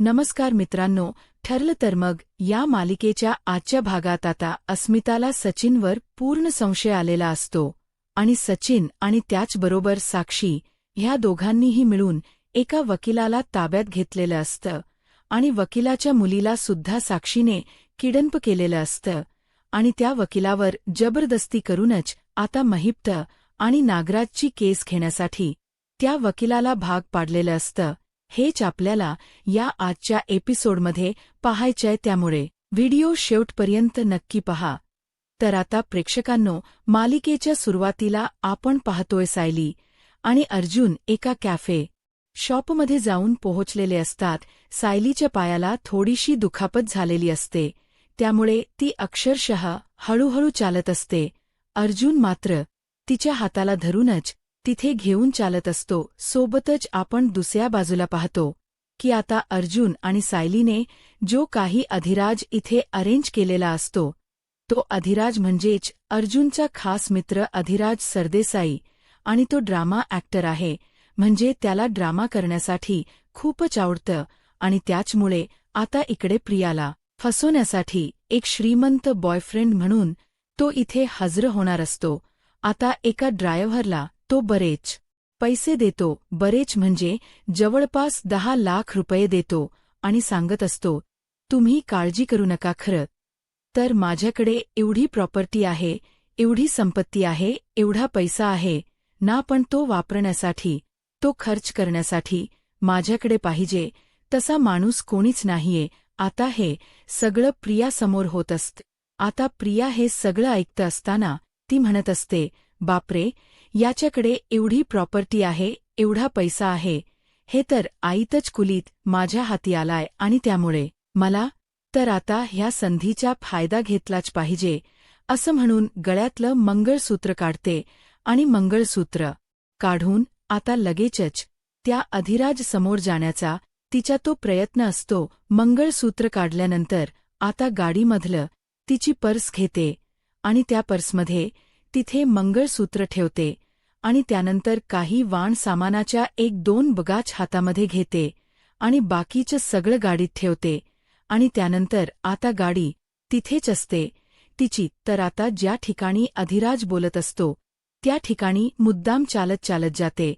नमस्कार मित्रांनो, ठरलं तर मग या मालिकेच्या आजच्या भागात आता अस्मिताला सचिनवर पूर्ण संशय आलेला असतो आणि सचिन आणि त्याचबरोबर साक्षी ह्या दोघांनीही मिळून एका वकिलाला ताब्यात घेतलेलं असतं आणि वकिलाच्या मुलीला सुद्धा साक्षीने किडनप केलेलं असतं आणि त्या वकिलावर जबरदस्ती करूनच आता महिप्त आणि नागराजची केस घेण्यासाठी त्या वकिलाला भाग पाडलेलं असतं। हेच आपल्याला या आजच्या एपिसोडमध्ये पाहायचंय, त्यामुळे व्हिडिओ शेवटपर्यंत नक्की पहा। तर आता प्रेक्षकांनो, मालिकेच्या सुरुवातीला आपण पाहतोय सायली आणि अर्जुन एका कॅफे शॉपमध्ये जाऊन पोहोचलेले असतात। सायलीच्या पायाला थोडीशी दुखापत झालेली असते, त्यामुळे ती अक्षरशः हळूहळू चालत असते। अर्जुन मात्र तिच्या हाताला धरूनच तिथे घेऊन चालत असतो। सोबतच आपण दुसऱ्या बाजूला पाहतो की आता अर्जुन आणि सायलीने जो काही अधिराज इथे अरेंज केलेला असतो, तो अधिराज म्हणजेच अर्जुनचा खास मित्र अधिराज सरदेसाई, आणि तो ड्रामा ॲक्टर आहे, म्हणजे त्याला ड्रामा करण्यासाठी खूपच आवडतं आणि त्याचमुळे आता इकडे प्रियाला फसवण्यासाठी एक श्रीमंत बॉयफ्रेंड म्हणून तो इथे हजर होणार असतो। आता एका ड्रायव्हरला तो बरेच पैसे देतो, बरेच म्हणजे जवळपास 10 लाख रुपये देतो आणि सांगत असतो, तुम्ही काळजी करू नका, खरं तर माझ्याकडे एवढी प्रॉपर्टी आहे, एवढी संपत्ती आहे, एवढा पैसा आहे ना, पण तो वापरण्यासाठी, तो खर्च करण्यासाठी माझ्याकडे पाहिजे तसा माणूस कोणीच नाहीये। आता हे सगळं प्रियासमोर होत असते। आता प्रिया हे सगळं ऐकत असताना ती म्हणत असते, बापरे, याच्याकडे एवढी प्रॉपर्टी आहे, एवढा पैसा आहे, हे तर आईतच कुलीत माझ्या हाती आलाय आणि त्यामुळे मला तर आता ह्या संधीचा फायदा घेतलाच पाहिजे, असं म्हणून गळ्यातलं मंगळसूत्र काढते आणि मंगळसूत्र काढून आता लगेचच त्या अधिराज समोर जाण्याचा तिचा तो प्रयत्न असतो। मंगळसूत्र काढल्यानंतर आता गाडीमधलं तिची पर्स घेते आणि त्या पर्समध्ये तिथे मंगळसूत्र ठेवते आणि त्यानंतर काही वाण सामानाच्या 1-2 बगाच हातामध्ये घेते आणि बाकीचं सगळं गाडीत ठेवते आणि त्यानंतर आता गाडी तिथेच असते तिची। तर आता ज्या ठिकाणी अधिराज बोलत असतो त्या ठिकाणी मुद्दाम चालत चालत जाते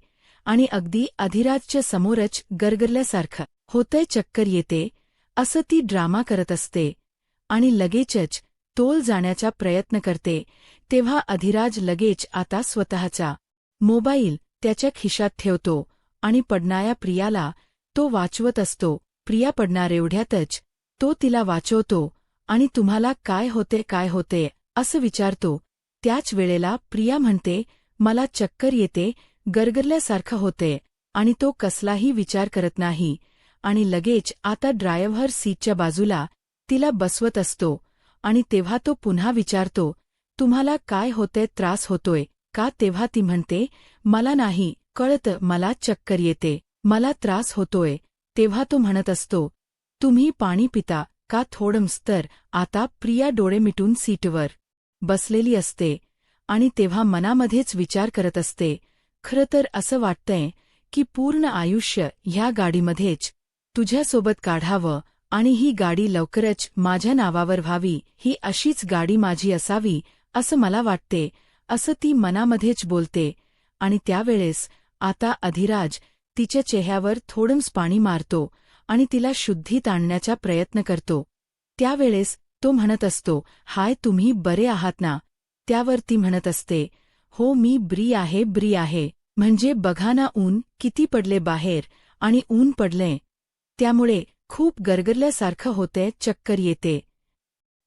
आणि अगदी अधिराजच्या समोरच गरगरल्यासारखं होतंय, चक्कर येते असं ती ड्रामा करत असते आणि लगेचच तोल जाण्याचा प्रयत्न करते। तेव्हा अधिराज लगेच आता स्वतःचा मोबाईल त्याच्या खिशात ठेवतो आणि पडणाऱ्या प्रियाला तो वाचवत असतो। प्रिया पडणार एवढ्यातच तो तिला वाचवतो आणि तुम्हाला काय होते असं विचारतो। त्याच वेळेला प्रिया म्हणते, मला चक्कर येते, गरगरल्यासारखं होते, आणि तो कसलाही विचार करत नाही आणि लगेच आता ड्रायव्हर सीटच्या बाजूला तिला बसवत असतो आणि तेव्हा तो पुन्हा विचारतो, तुम्हाला काय होतंय, त्रास होतोय का? तेव्हा ती म्हणते, मला नाही कळतं, मला चक्कर येते, मला त्रास होतोय। तेव्हा तो म्हणत असतो, तुम्ही पाणी पिता का थोडंसं? तर आता प्रिया डोळे मिटून सीटवर बसलेली असते आणि तेव्हा मनामध्येच विचार करत असते, खरं तर असं वाटतंय की पूर्ण आयुष्य ह्या गाडीमध्येच तुझ्यासोबत काढावं आणि ही गाडी लवकरच माझ्या नावावर व्हावी, ही अशीच गाडी माझी असावी असं मला वाटते, असं ती मनामध्येच बोलते। आणि त्यावेळेस आता अधिराज तिच्या चेहऱ्यावर थोडंसं पाणी मारतो आणि तिला शुद्धीत आणण्याचा प्रयत्न करतो। त्यावेळेस तो म्हणत असतो, हाय, तुम्ही बरे आहात ना? त्यावर ती म्हणत असते, हो, मी बरी आहे, म्हणजे बघा ना ऊन किती पडले बाहेर, आणि ऊन पडले त्यामुळे खूप गरगरल्यासारखं होतंय, चक्कर येते।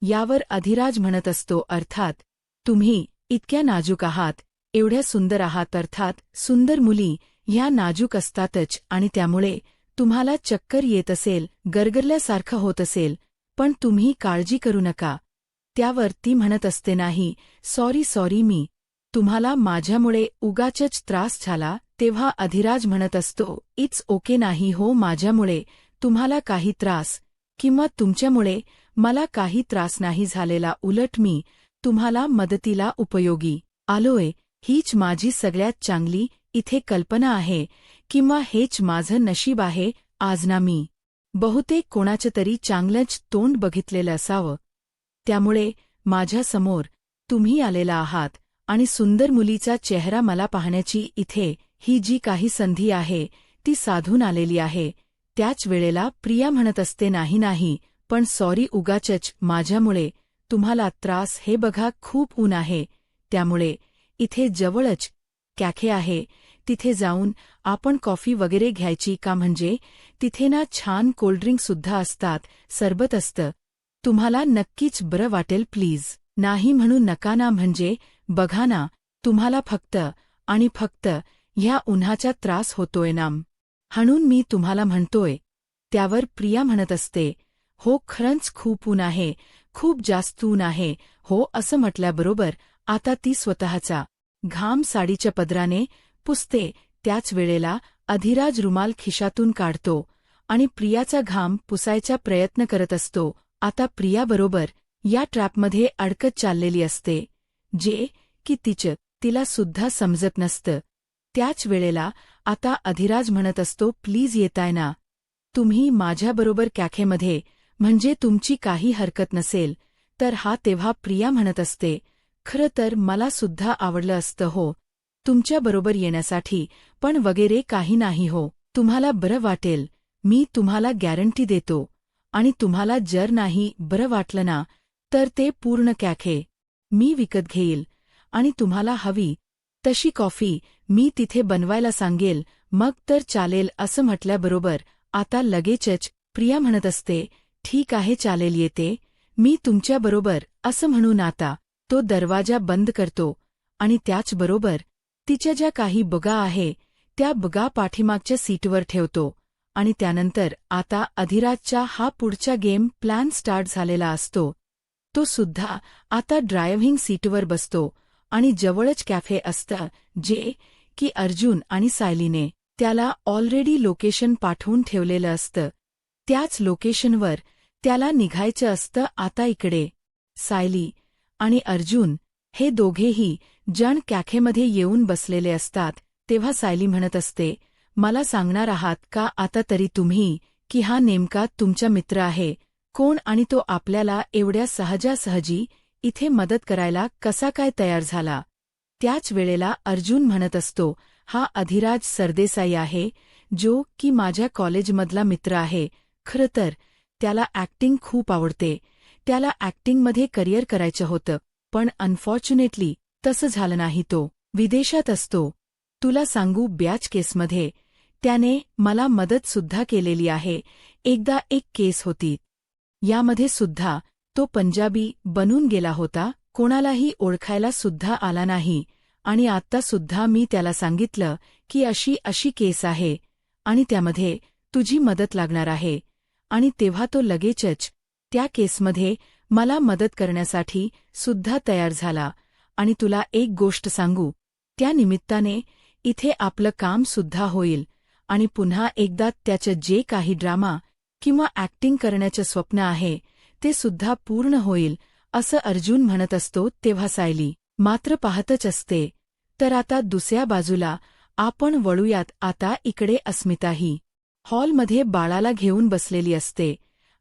यावर अधिराज म्हणत असतो, अर्थात तुम्ही इतक्या नाजूक आहात, एवढ्या सुंदर आहात, अर्थात सुंदर मुली ह्या नाजूक असतातच आणि त्यामुळे तुम्हाला चक्कर येत असेल, गरगरल्यासारखं होत असेल, पण तुम्ही काळजी करू नका। त्यावर ती म्हणत असते, नाही, सॉरी, मी तुम्हाला माझ्यामुळे उगाचच त्रास झाला। तेव्हा अधिराज म्हणत असतो, इट्स ओके, नाही हो, माझ्यामुळे तुम्हाला काही त्रास किंवा तुमच्यामुळे मला काही त्रास नाही झालेला, उलट मी तुम्हाला मदतीला उपयोगी आलोय, हीच माझी सगळ्यात चांगली इथे कल्पना आहे, किंवा हेच माझं नशीब आहे आज ना मी बहुतेक कोणाचं तरी चांगलंच तोंड बघितलेलं असावं. त्यामुळे माझ्यासमोर तुम्ही आलेला आहात आणि सुंदर मुलीचा चेहरा मला पाहण्याची इथे ही जी काही संधी आहे ती साधून आलेली आहे. त्याच वेळेला प्रिया म्हणत असते, नाही नाही, पण सॉरी, उगाचच माझ्यामुळे तुम्हाला त्रास. हे बघा, खूप ऊन आहे, त्यामुळे इथे जवळच कॅफे आहे, तिथे जाऊन आपण कॉफी वगैरे घ्यायची का? म्हणजे तिथे ना छान कोल्ड्रिंकसुद्धा असतात, सरबत असतं. तुम्हाला नक्कीच बरं वाटेल. प्लीज नाही म्हणू नका ना. म्हणजे बघा ना, तुम्हाला फक्त आणि फक्त ह्या उन्हाचा त्रास होतोय ना, म्हणून मी तुम्हाला म्हणतोय. त्यावर प्रिया म्हणत असते, हो खरंच खूप ऊन आहे, खूप जास्त ऊन आहे. हो, असं म्हटल्याबरोबर आता ती स्वतःचा घाम साडीच्या पदराने पुसते. त्याच वेळेला अधिराज रुमाल खिशातून काढतो आणि प्रियाचा घाम पुसायचा प्रयत्न करत असतो. आता प्रिया बरोबर या ट्रॅपमध्ये अडकत चाललेली असते, जे की तिला सुद्धा समजत नसतं. त्याच वेळेला आता अधिराज म्हणत असतो, प्लीज येताय ना तुम्ही माझ्याबरोबर कॅफेमध्ये? म्हणजे तुमची काही हरकत नसेल तर? हा, तेव्हा प्रिया म्हणत असते, खरं तर मला सुद्धा आवडलं असतं हो तुमच्याबरोबर येण्यासाठी, पण वगैरे काही नाही हो, तुम्हाला बरं वाटेल, मी तुम्हाला गॅरंटी देतो. आणि तुम्हाला जर नाही बरं वाटलं ना तर ते पूर्ण कॅफे मी विकत घेईल आणि तुम्हाला हवी तशी कॉफी मी तिथे बनवायला सांगेल, मग तर चालेल. असं म्हटल्याबरोबर आता लगेचच प्रिया म्हणत असते, ठीक आहे चालेल, येते मी तुमच्याबरोबर. असं म्हणून आता तो दरवाजा बंद करतो आणि त्याचबरोबर तिच्या ज्या काही बगा आहे त्या बगा पाठीमागच्या सीटवर ठेवतो. आणि त्यानंतर आता अधिराजचा हा पुढचा गेम प्लॅन स्टार्ट झालेला असतो. तो सुद्धा आता ड्रायव्हिंग सीटवर बसतो आणि जवळच कॅफे असतं, जे की अर्जुन आणि सायलीने त्याला ऑलरेडी लोकेशन पाठवून ठेवलेलं असतं. त्याच लोकेशनवर त्याला निघायचं असतं. आता इकडे सायली आणि अर्जुन हे दोघेही जण कॅफेमध्ये येऊन बसलेले असतात. तेव्हा सायली म्हणत असते, मला सांगणार आहात का आता तरी तुम्ही की हा नेमका तुमचा मित्र आहे कोण आणि तो आपल्याला एवढ्या सहजासहजी इथे मदत करायला कसा काय तयार झाला? त्याच वेळेला अर्जुन म्हणत असतो, हा अधिराज सरदेसाई आहे, जो की माझ्या कॉलेजमधला मित्र आहे. खरं तर त्याला ॲक्टिंग खूप आवडते, त्याला ॲक्टिंगमध्ये करिअर करायचं होतं, पण अनफॉर्च्युनेटली तसं झालं नाही. तो विदेशात असतो. तुला सांगू, बॅच केसमध्ये त्याने मला मदतसुद्धा केलेली आहे. एकदा एक केस होती, यामध्ये सुद्धा तो पंजाबी बनून गेला होता, कोणालाही ओळखायला सुद्धा आला नाही. आणि आत्ता सुद्धा मी त्याला सांगितलं की अशी अशी केस आहे आणि त्यामध्ये तुझी मदत लागणार आहे. आणि तेव्हा तो लगेचच त्या केसमध्ये मला मदत करण्यासाठी सुद्धा तयार झाला. आणि तुला एक गोष्ट सांगू, त्या निमित्ताने इथे आपलं काम सुद्धा होईल आणि पुन्हा एकदा त्याचं जे काही ड्रामा किंवा ॲक्टिंग करण्याचं स्वप्न आहे ते सुद्धा पूर्ण होईल, असं अर्जुन म्हणत असतो. तेव्हा सायली मात्र पाहतच असते. तर आता दुसऱ्या बाजूला आपण वळूयात. आता इकडे अस्मिताही हॉलमध्ये बाळाला घेऊन बसलेली असते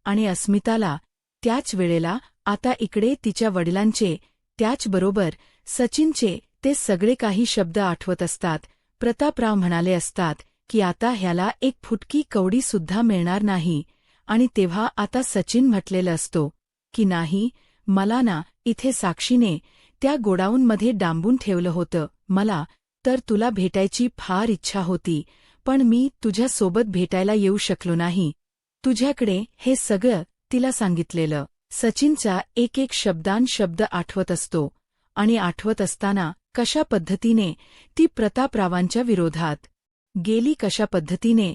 आणि अस्मिताला त्याच वेळेला आता इकडे तिच्या वडिलांचे, त्याचबरोबर सचिनचे ते सगळे काही शब्द आठवत असतात. प्रतापराव म्हणाले असतात की आता ह्याला एक फुटकी कवडी सुद्धा मिळणार नाही. आणि तेव्हा आता सचिन म्हटलेलं असतो की नाही, मला ना इथे साक्षीने त्या गोडाऊनमध्ये डांबून ठेवलं होतं. मला तर तुला भेटायची फार इच्छा होती, पण मी तुझ्यासोबत भेटायला येऊ शकलो नाही. तुझ्याकडे हे सगळं तिला सांगितलेलं. सचिनचा एक एक शब्द आठवत असतो आणि आठवत असताना कशा पद्धतीने ती प्रतापरावांच्या विरोधात गेली, कशा पद्धतीने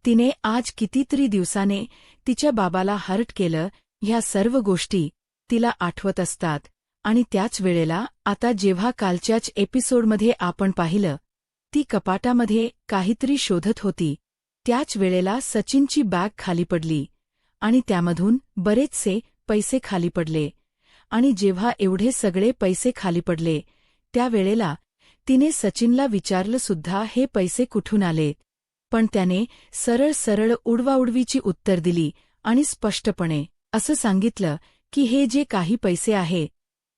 तिने आज कितीतरी दिवसाने तिच्या बाबाला हर्ट केलं, ह्या सर्व गोष्टी तिला आठवत असतात. आणि त्याच वेळेला आता जेव्हा कालच्याच एपिसोडमध्ये आपण पाहिलं, ती कपाटामध्ये काहीतरी शोधत होती. त्याच वेळेला सचिनची बॅग खाली पडली आणि त्यामधून बरेचसे पैसे खाली पडले. आणि जेव्हा एवढे सगळे पैसे खाली पडले त्यावेळेला तिने सचिनला विचारलं सुद्धा, हे पैसे कुठून आले? पण त्याने सरळ सरळ उडवाउडवीची उत्तर दिली आणि स्पष्टपणे असं सांगितलं की हे जे काही पैसे आहे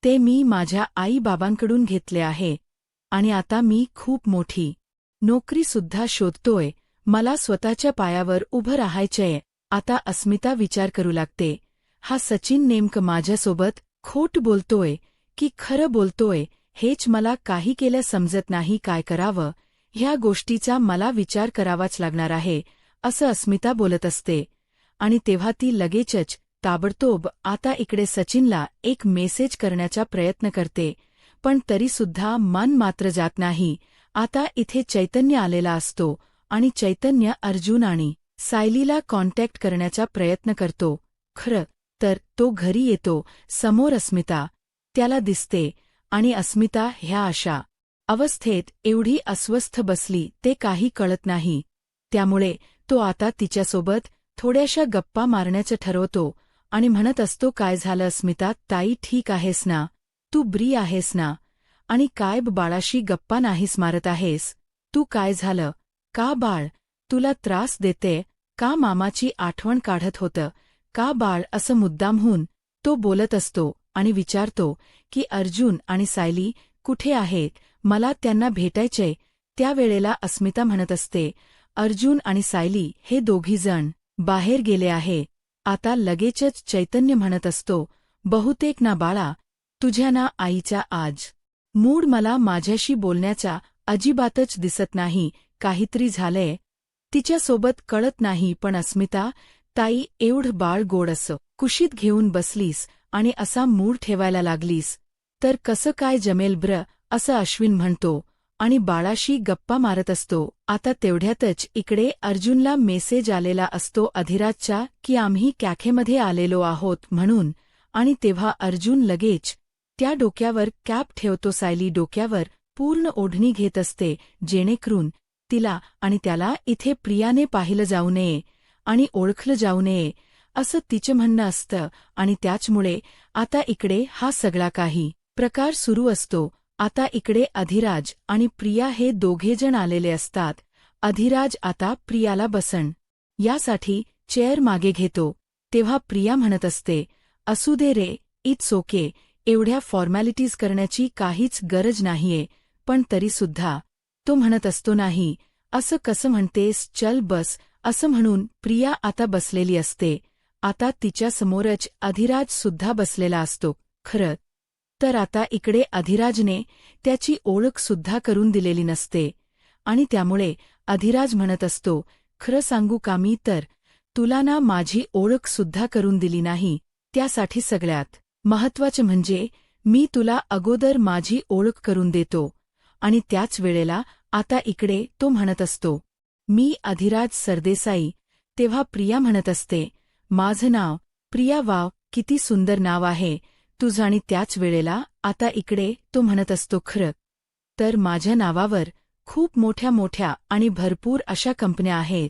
ते मी माझ्या आई-बाबांकडून घेतले आहे आणि आता मी खूप मोठी नोकरीसुद्धा शोधतोय. मला स्वतःच्या पायावर उभं राहायचंय. आता अस्मिता विचार करू लागते, हा सचिन नेमकं माझ्यासोबत खोट बोलतोय की खरं बोलतोय हेच मला काही केलं समजत नाही. काय करावं ह्या गोष्टीचा मला विचार करावाच लागणार आहे असं अस्मिता बोलत असते. आणि तेव्हा ती लगेचच ताबडतोब आता इकडे सचिनला एक मेसेज करण्याचा प्रयत्न करते, पण तरीसुद्धा मन मात्र जात नाही. आता इथे चैतन्य आलेला असतो आणि चैतन्य अर्जुन आणि सायलीला कॉन्टॅक्ट करण्याचा प्रयत्न करतो. खरं तर तो घरी येतो. समोर अस्मिता त्याला दिसते आणि अस्मिता ह्या अशा अवस्थेत एवढी अस्वस्थ बसली ते काही कळत नाही. त्यामुळे तो आता तिच्यासोबत थोड्याशा गप्पा मारण्याचं ठरवतो आणि म्हणत असतो, काय झालं अस्मिता ताई, ठीक आहेस ना? तू बरी आहेस ना? आणि काय बाळाशी गप्पा नाहीस मारत आहेस? तू काय झालं? का बाळ तुला त्रास देते का? मामाची आठवण काढत होतं का बाळ? असं मुद्दामहून तो बोलत असतो आणि विचारतो की अर्जुन आणि सायली कुठे आहेत? मला त्यांना भेटायचंय. त्यावेळेला अस्मिता म्हणत असते, अर्जुन आणि सायली हे दोघीजण बाहेर गेले आहे. आता लगेचच चैतन्य म्हणत असतो, बहुतेक ना बाळा, तुझ्या ना आईचा आज मूड मला माझ्याशी बोलण्याचा अजिबातच दिसत नाही. काहीतरी झालंय तिच्यासोबत कळत नाही. पण अस्मिता ताई, एवढं बाळ गोड असं कुशीत घेऊन बसलीस आणि असा मूड ठेवायला लागलीस तर कसं काय जमेल ब्र? असं अश्विन म्हणतो आणि बाळाशी गप्पा मारत असतो. आता तेवढ्यातच इकडे अर्जुनला मेसेज आलेला असतो अधिराजचा की आम्ही कॅफेमध्ये आलेलो आहोत म्हणून. आणि तेव्हा अर्जुन लगेच त्या डोक्यावर कॅप ठेवतो. सायली डोक्यावर पूर्ण ओढणी घेत असते जेणेकरून तिला आणि त्याला इथे प्रियाने पाहिलं जाऊ नये आणि ओळखलं जाऊ नये असं तिचं म्हणणं असतं. आणि त्याचमुळे आता इकडे हा सगळा काही प्रकार सुरू असतो. आता इकडे अधिराज आणि प्रिया हे दोघेजण आलेले असतात. अधिराज आता प्रियाला बसण यासाठी चेअर मागे घेतो. तेव्हा प्रिया म्हणत असते, असू दे रे, इट्स ओके, एवढ्या फॉर्मॅलिटीज करण्याची काहीच गरज नाहीये. पण तरीसुद्धा तो म्हणत असतो, नाही असं कसं म्हणतेस, चल बस. असं म्हणून प्रिया आता बसलेली असते. आता तिच्यासमोरच अधिराज सुद्धा बसलेला असतो. खरं तर आता इकडे अधिराजने त्याची ओळख सुद्धा करून दिलेली नसते आणि त्यामुळे अधिराज म्हणत असतो, खरं सांगू का, मी तर तुला ना माझी ओळख सुद्धा करून दिली नाही. त्यासाठी सगळ्यात महत्त्वाचं म्हणजे मी तुला अगोदर माझी ओळख करून देतो. आणि त्याच वेळेला आता इकडे तो म्हणत असतो, मी अधिराज सरदेसाई. तेव्हा प्रिया म्हणत असते, माझं नाव प्रिया. वाव, किती सुंदर नाव आहे तुझं. आणि त्याच वेळेला आता इकडे तो म्हणत असतो, खरं तर माझ्या नावावर खूप मोठ्या मोठ्या आणि भरपूर अशा कंपन्या आहेत.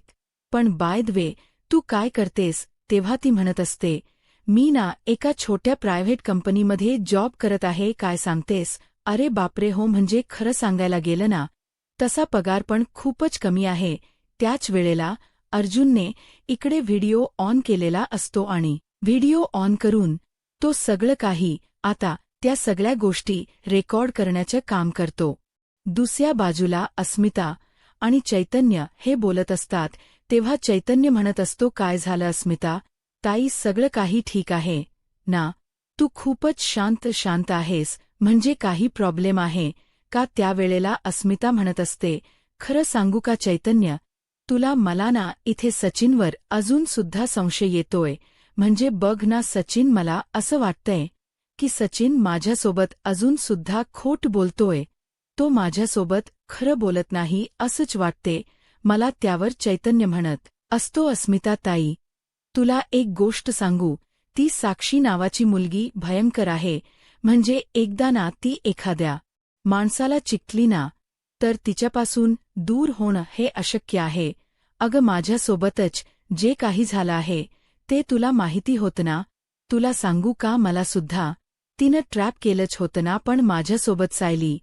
पण बाय द वे तू काय करतेस? तेव्हा ती म्हणत असते, मी ना एका छोट्या प्रायव्हेट कंपनीमध्ये जॉब करत आहे. काय सांगतेस? अरे बापरे, हो, म्हणजे खरं सांगायला गेलं ना तसा पगार पण खूपच कमी आहे. त्याच वेळेला अर्जुनने इकडे व्हिडिओ ऑन केलेला असतो आणि व्हिडिओ ऑन करून तो सगळं काही आता त्या सगळ्या गोष्टी रेकॉर्ड करण्याचं काम करतो. दुसऱ्या बाजूला अस्मिता आणि चैतन्य हे बोलत असतात. तेव्हा चैतन्य म्हणत असतो, काय झालं अस्मिता ताई, सगळं काही ठीक आहे ना? तू खूपच शांत आहेस, म्हणजे काही प्रॉब्लेम आहे का? त्यावेळेला अस्मिता म्हणत असते, खरं सांगू का चैतन्य, तुला मला ना इथे सचिनवर अजून सुद्धा संशय येतोय. म्हणजे बघ ना सचिन, मला असं वाटतंय की सचिन माझ्यासोबत अजून सुद्धा खोट बोलतोय. तो माझ्यासोबत खरं बोलत नाही असंच वाटते मला. त्यावर चैतन्य म्हणत असतो, अस्मिता ताई, तुला एक गोष्ट सांगू, ती साक्षी नावाची मुलगी भयंकर आहे. म्हणजे एकदा ना ती एखाद्या माणसाला चिकटली ना तर तिच्यापासून दूर होणं हे अशक्य आहे. अगं, माझ्यासोबतच जे काही झालं आहे ते तुला माहिती होतं ना? तुला सांगू का, मला सुद्धा तिनं ट्रॅप केलंच होतं ना. पण माझ्यासोबत सायली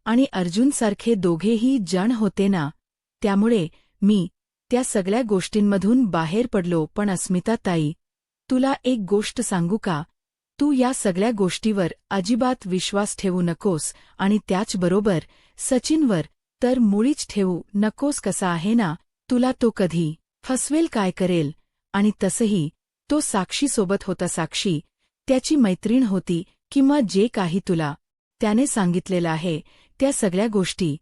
आणि अर्जुनसारखे दोघेही जण होते ना, त्यामुळे मी त्या सगळ्या गोष्टींमधून बाहेर पडलो. पण अस्मिता ताई, तुला एक गोष्ट सांगू का? तू या सगळ्या गोष्टीवर अजिबात विश्वास ठेवू नकोस आणि त्याचबरोबर सचिनवर तर मुळीच ठेवू नकोस. कसा आहे ना, तुला तो कधी फसवेल, काय करेल. आणि तसंही तो साक्षीसोबत होता. साक्षी त्याची मैत्रीण होती किंवा जे काही तुला त्याने सांगितलेलं आहे त्या सगळ्या गोष्टी.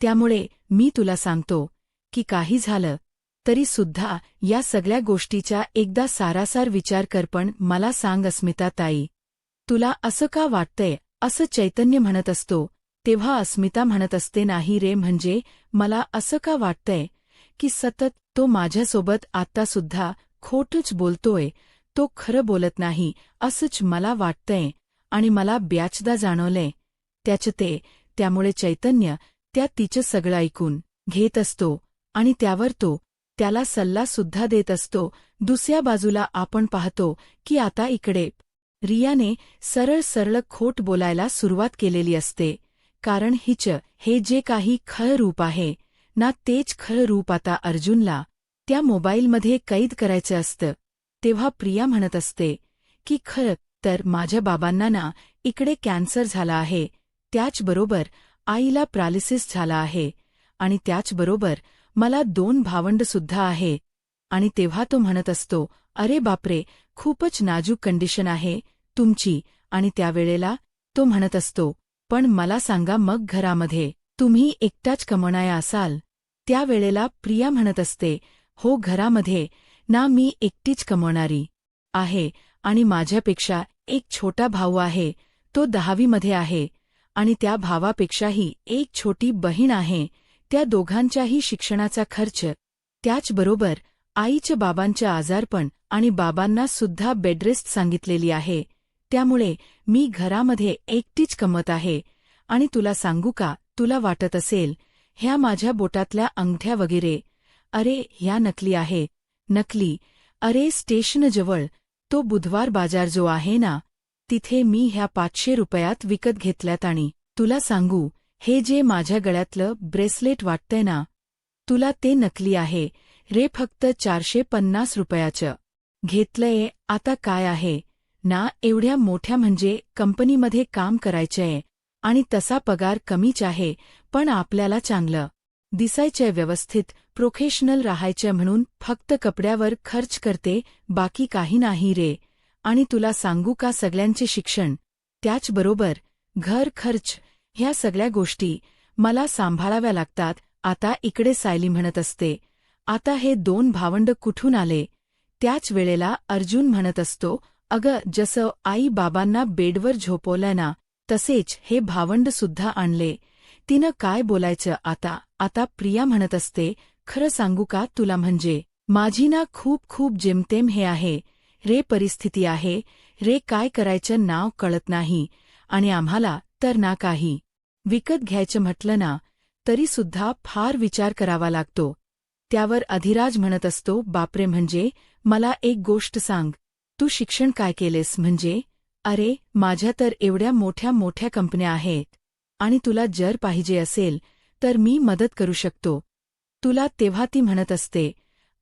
त्यामुळे मी तुला सांगतो की काही झालं तरी सुद्धा या सगळ्या गोष्टीचा एकदा सारासार विचार कर. पण मला सांग अस्मिता ताई, तुला असं का वाटतंय? असं चैतन्य म्हणत असतो तेव्हा अस्मिता म्हणत असते, नाही रे, म्हणजे मला असं का वाटतंय की सतत तो माझ्यासोबत आत्तासुद्धा खोटंच बोलतोय, तो खरं बोलत नाही असंच मला वाटतंय आणि मला ब्याचदा जाणवलंय त्याचं ते. त्यामुळे चैतन्य त्या तिचं सगळं ऐकून घेत असतो आणि त्यावर तो त्याला सल्लासुद्धा देत असतो. दुसऱ्या बाजूला आपण पाहतो की आता इकडे रियाने सरळ सरळ खोट बोलायला सुरुवात केलेली असते. कारण हिचं हे जे काही खरं रूप आहे ना, तेच खरं रूप आता अर्जुनला त्या मोबाईलमध्ये कैद करायचं असतं. तेव्हा प्रिया म्हणत असते की खरं तर माझ्या बाबांना ना इकडे कॅन्सर झाला आहे, त्याचबरोबर आईला पॅरालिसिस झाला आहे आणि त्याचबरोबर मला 2 भावंडसुद्धा आहे. आणि तेव्हा तो म्हणत असतो, अरे बापरे, खूपच नाजूक कंडिशन आहे तुमची. आणि त्यावेळेला तो म्हणत असतो, पण मला सांगा, मग घरामध्ये तुम्ही एकटाच कमवणाया असाल? त्यावेळेला प्रिया म्हणत असते, हो, घरामध्ये ना मी एकटीच कमवणारी आहे आणि माझ्यापेक्षा एक छोटा भाऊ आहे, तो 10वीमध्ये आहे आणि त्या भावापेक्षाही एक छोटी बहीण आहे. त्या दोघांच्याही शिक्षणाचा खर्च, त्याचबरोबर आईच्या बाबांचं आजारपण आणि बाबांना सुद्धा बेडरेस्ट सांगितलेली आहे. त्यामुळे मी घरामध्ये एकटीच कमवत आहे. आणि तुला सांगू का, तुला वाटत असेल ह्या माझ्या बोटातल्या अंगठ्या वगैरे, अरे ह्या नकली आहे. नकली? अरे स्टेशनजवळ तो बुधवार बाजार जो आहे ना, तिथे मी ह्या 500 रुपयात विकत घेतल्यात. आणि तुला सांगू, हे जे माझ्या गळ्यातलं ब्रेसलेट वाटतंय ना, तुला ते नकली आहे रे, फक्त 450 रुपयाचं घेतलंय. आता काय आहे ना, एवढ्या मोठ्या म्हणजे कंपनीमध्ये काम करायचंय आणि तसा पगार कमीच आहे, पण आपल्याला चांगलं दिसायचंय, व्यवस्थित प्रोफेशनल राहायचं म्हणून फक्त कपड्यावर खर्च करते, बाकी काही नाही रे. आणि तुला सांगू का, सगळ्यांचे शिक्षण, त्याचबरोबर घर खर्च, ह्या सगळ्या गोष्टी मला सांभाळाव्या लागतात. आता इकडे सायली म्हणत असते, आता हे 2 भावंड कुठून आले? त्याच वेळेला अर्जुन म्हणत असतो, अगं, जसं आई बाबांना बेडवर झोपवलं ना, तसेच हे भावंडसुद्धा आणले. तिनं काय बोलायचं आता? आता प्रिया म्हणत असते, खरं सांगू का तुला, म्हणजे माझी ना खूप खूप जेमतेम हे आहे रे, परिस्थिती आहे रे, काय करायचं नाव कळत नाही. आणि आम्हाला तर ना काही विकत घ्यायचं म्हटलं ना तरीसुद्धा फार विचार करावा लागतो. त्यावर अधिराज म्हणत असतो, बापरे, म्हणजे मला एक गोष्ट सांग, तू शिक्षण काय केलेस? म्हणजे अरे, माझ्या तर एवढ्या मोठ्या मोठ्या कंपन्या आहेत आणि तुला जर पाहिजे असेल तर मी मदत करू शकतो तुला. तेव्हा ती म्हणत असते,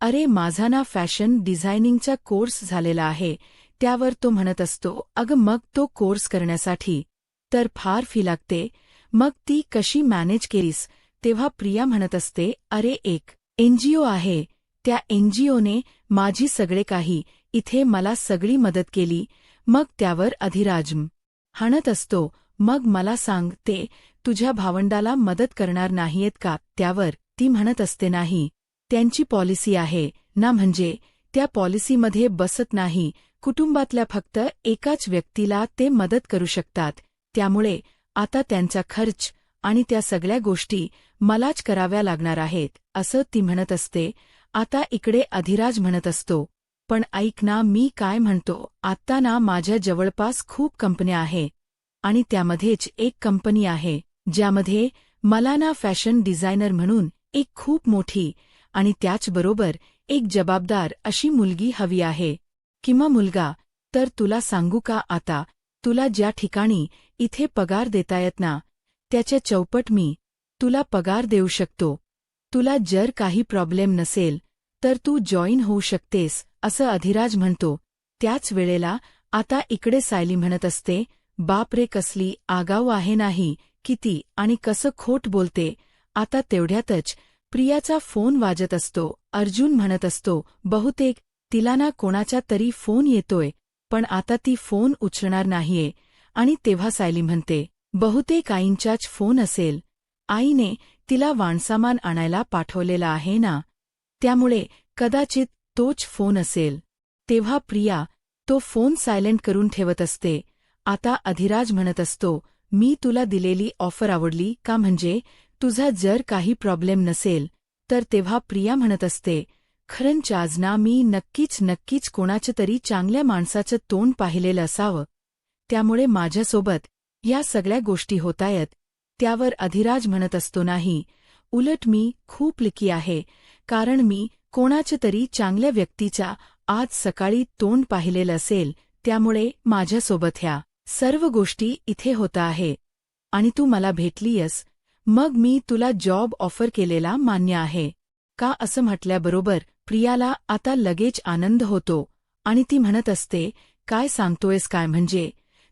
अरे, माझा ना फॅशन डिझायनिंगचा कोर्स झालेला आहे. त्यावर तो म्हणत असतो, अगं, मग तो कोर्स करण्यासाठी तर फार फी लागते, मग ती कशी मॅनेज केलीस? तेव्हा प्रिया म्हणत असते, अरे, एक NGO आहे, त्या NGOने माझी सगळे काही इथे मला सगळी मदत केली. मग त्यावर अधिराज म्हणत असतो, मग मला सांग, ते तुझ्या भावंडाला मदत करणार नाहीयेत का? त्यावर ती म्हणत असते, नाही, त्यांची पॉलिसी आहे ना, म्हणजे त्या पॉलिसीमध्ये बसत नाही, कुटुंबातल्या फक्त एकाच व्यक्तीला ते मदत करू शकतात. त्यामुळे आता त्यांचा खर्च आणि त्या सगळ्या गोष्टी मलाच कराव्या लागणार आहेत, असं ती म्हणत असते. आता इकडे अधिराज म्हणत असतो, पण ऐक ना, मी काय म्हणतो, आत्ता ना माझ्या जवळपास खूप कंपन्या आहे आणि त्यामध्येच एक कंपनी आहे ज्यामध्ये मला ना फॅशन डिझायनर म्हणून एक खूप मोठी आणि त्याचबरोबर एक जबाबदार अशी मुलगी हवी आहे किंवा मुलगा. तर तुला सांगू का, आता तुला ज्या ठिकाणी इथे पगार देतायत ना, त्याच्या चौपट मी तुला पगार देऊ शकतो. तुला जर काही प्रॉब्लेम नसेल तर तू जॉईन होऊ शकतेस असं अधिराज म्हणतो. त्याच वेळेला आता इकडे सायली म्हणत असते, बापरे कसली आगाऊ आहे नाही, किती आणि कसं खोट बोलते. आता तेवढ्यातच प्रियाचा फोन वाजत असतो. अर्जुन म्हणत असतो, बहुतेक तिला ना कोणाचा तरी फोन येतोय, पण आता ती फोन उचलणार नाहीये. आणि तेव्हा सायली म्हणते, बहुतेक आईंचाच फोन असेल. आईने तिला वाणसामान आणायला पाठवलेला आहे ना, त्यामुळे कदाचित तोच फोन असेल. तेव्हा प्रिया तो फोन सायलेंट करून ठेवत असते. आता अधिराज म्हणत असतो, मी तुला दिलेली ऑफर आवडली का, म्हणजे तुझा जर काही प्रॉब्लेम नसेल तर. तेव्हा प्रिया म्हणत असते, खरंच आज ना मी नक्कीच कोणाचं तरी चांगल्या माणसाचं तोंड पाहिलेलं असावं, त्यामुळे माझ्यासोबत या सगळ्या गोष्टी होतायत. त्यावर अधिराज म्हणत असतो, नाही, उलट मी खूप लकी आहे, कारण मी कोणाच्या तरी चांगल्या व्यक्तीचा आज सकाळी तोंड पाहिलेलं असेल, त्यामुळे माझ्यासोबत ह्या सर्व गोष्टी इथे होत आहे. आणि तू मला भेटलीयस, मग मी तुला जॉब ऑफर केलेला मान्य आहे का, असं म्हटल्याबरोबर प्रियाला आता लगेच आनंद होतो. आणि ती म्हणत असते, काय सांगतोयस काय, म्हणजे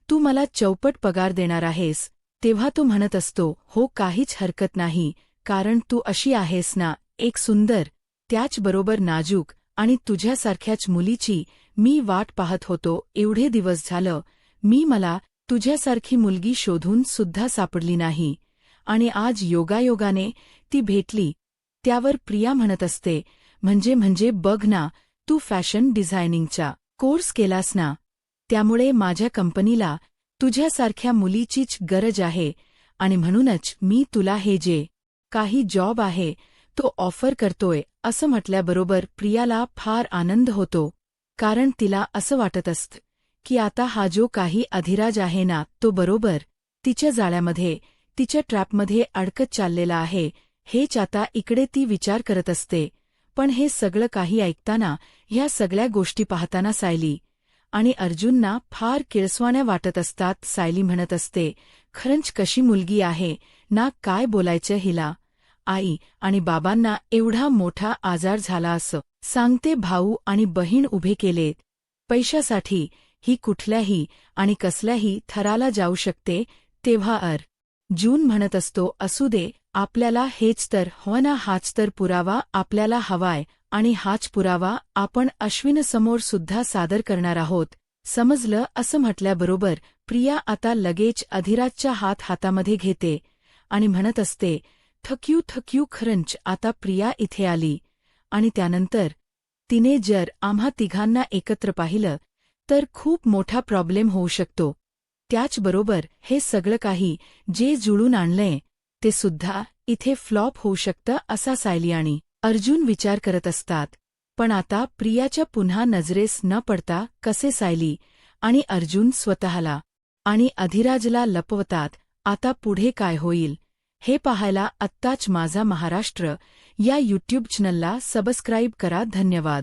तू मला चौपट पगार देणार आहेस. तेव्हा तो म्हणत असतो, हो काहीच हरकत नाही, कारण तू अशी आहेस ना, एक सुंदर, त्याचबरोबर नाजूक आणि तुझ्यासारख्याच मुलीची मी वाट पाहत होतो. एवढे दिवस झालं मला तुझ्यासारखी मुलगी शोधून सुद्धा सापडली नाही, आणि आज योगायोगाने ती भेटली. त्यावर प्रिया म्हणत असते, म्हणजे बघ ना, तू फॅशन डिझायनिंगचा कोर्स केलास ना, त्यामुळे माझ्या कंपनीला तुझ्यासारख्या मुलीचीच गरज आहे, आणि म्हणूनच मी तुला हे जे काही जॉब आहे तो ऑफर करतोय. असं म्हटल्याबरोबर प्रियाला फार आनंद होतो, कारण तिला असं वाटत असतं की आता हा जो काही अधिराज आहे ना, तो बरोबर तिच्या जाळ्यामध्ये, तिच्या ट्रॅपमध्ये अडकत चाललेला आहे. हेच आता इकडे ती विचार करत असते. पण हे सगळं काही ऐकताना, ह्या सगळ्या गोष्टी पाहताना सायली आणि अर्जुनना फार किळसवाण्या वाटत असतात. सायली म्हणत असते, खरंच कशी मुलगी आहे ना, काय बोलायचं हिला. आई आणि बाबांना एवढा मोठा आजार झाला असं सांगते. भाऊ आणि बहीण उभे केलेत. पैशासाठी ही कुठल्याही आणि कसल्याही थराला जाऊ शकते. तेव्हा अर्जुन म्हणत असतो, असू दे, आपल्याला हेच तर हवं ना, हाच तर पुरावा आपल्याला हवाय, आणि हाच पुरावा आपण अश्विनसमोर सुद्धा सादर करणार आहोत, समजलं. असं म्हटल्याबरोबर प्रिया आता लगेच अधिराजचा हात हातामध्ये घेते आणि म्हणत असते, थक्यू खरंच. आता प्रिया इथे आली आणि त्यानंतर तिने जर आम्हा तिघांना एकत्र पाहिलं तर खूप मोठा प्रॉब्लेम होऊ शकतो. त्याचबरोबर हे सगळं काही जे जुळून आणलंय ते सुद्धा इथे फ्लॉप होऊ शकतं, असा सायली आणि अर्जुन विचार करत असतात. पण आता प्रियाच्या पुन्हा नजरेस न पडता कसे सायली आणि अर्जुन स्वतःला आणि अधिराजला लपवतात. आता पुढे काय होईल हे पाहायला आत्ताच माझा महाराष्ट्र या यूट्यूब चॅनलला सबस्क्राईब करा. धन्यवाद.